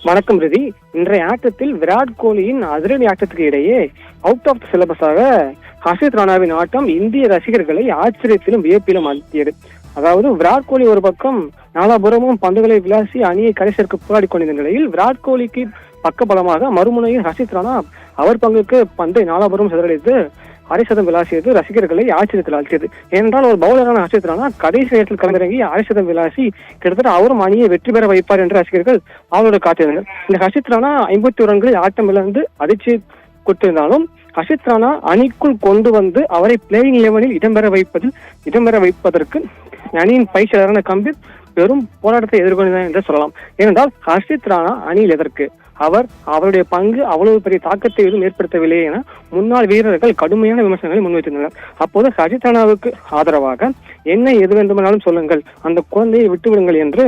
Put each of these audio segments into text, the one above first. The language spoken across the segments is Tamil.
வணக்கம் ரிதி. இன்றைய ஆட்டத்தில் விராட் கோலியின் அதிரடி ஆட்டத்துக்கு இடையே அவுட் ஆஃப் த சிலபஸாக ஹர்ஷித் ராணாவின் ஆட்டம் இந்திய ரசிகர்களை ஆச்சரியத்திலும் வியப்பிலும் ஆழ்த்தியது. அதாவது விராட் கோலி ஒரு பக்கம் நாலாபுரமும் பந்துகளை விளாசி அணியை கடைசிற்கு போராடி கொண்டிருந்த நிலையில் விராட் கோலிக்கு பக்கபலமாக மறுமுனையில் ஹர்ஷித் ராணா அவர் பங்குக்கு பந்தை நாலாபுரம் சிதறடித்து அரைசதம் விளாசியது ரசிகர்களை ஆச்சரியத்தில் ஆழ்த்தியது. ஏனென்றால் ஒரு பவுலரான ஹர்ஷித் ராணா கடைசி நேரத்தில் களமிறங்கி அரைசதம் விளாசி கிட்டத்தட்ட அவரும் அணியை வெற்றி பெற வைப்பார் என்று ரசிகர்கள் அவரோடு காத்திருந்தனர். இந்த ஹர்ஷித் ராணா 51 ரன்களில் ஆட்டம் இழந்து அதிர்ச்சி கொடுத்திருந்தாலும் ஹர்ஷித் ராணா அணிக்குள் கொண்டு வந்து அவரை பிளேயிங் 11-இல் இடம்பெற வைப்பதற்கு அணியின் பயிற்சியாளரான கம்பீர் பெரும் போராட்டத்தை எதிர்கொண்டார் என்று சொல்லலாம். ஏனென்றால் ஹர்ஷித் ராணா அணியில் எதற்கு அவருடைய பங்கு அவ்வளவு பெரிய தாக்கத்தை எதுவும் ஏற்படுத்தவில்லை என முன்னாள் வீரர்கள் கடுமையான விமர்சனங்களை முன்வைத்திருந்தனர். அப்போது ஹர்ஷித் ராணாவுக்கு ஆதரவாக என்ன எது வேண்டுமானாலும் சொல்லுங்கள், அந்த குழந்தையை விட்டுவிடுங்கள் என்று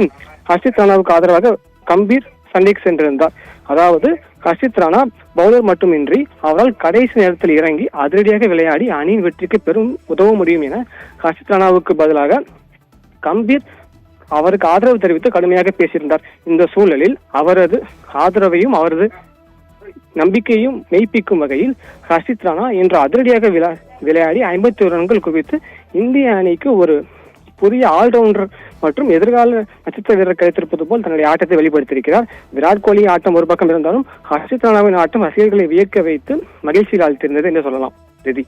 ஹர்ஷித் ராணாவுக்கு ஆதரவாக கம்பீர் சண்டைக்கு சென்றிருந்தார். அதாவது ஹர்ஷித் ராணா பவுலர் மட்டுமின்றி அவரால் கடைசி நேரத்தில் இறங்கி அதிரடியாக விளையாடி அணியின் வெற்றிக்கு பெரும் உதவ முடியும் என ஹர்ஷித் ராணாவுக்கு பதிலாக கம்பீர் அவருக்கு ஆதரவு தெரிவித்து கடுமையாக பேசியிருந்தார். இந்த சூழலில் அவரது ஆதரவையும் அவரது நம்பிக்கையும் மெய்ப்பிக்கும் வகையில் ஹர்ஷித் ராணா இன்று அதிரடியாக விளையாடி 51 ரன்கள் குவித்து இந்திய அணிக்கு ஒரு புதிய ஆல்ரவுண்டர் மற்றும் எதிர்கால நட்சத்திர வீரர் கிடைத்திருப்பது போல் தன்னுடைய ஆட்டத்தை வெளிப்படுத்தியிருக்கிறார். விராட் கோலி ஆட்டம் ஒரு பக்கம் இருந்தாலும் ஹர்ஷித் ராணாவின் ஆட்டம் ரசிகர்களை வியக்க வைத்து மகிழ்ச்சியில் ஆழ்த்திருந்தது என்று சொல்லலாம். ரிதி.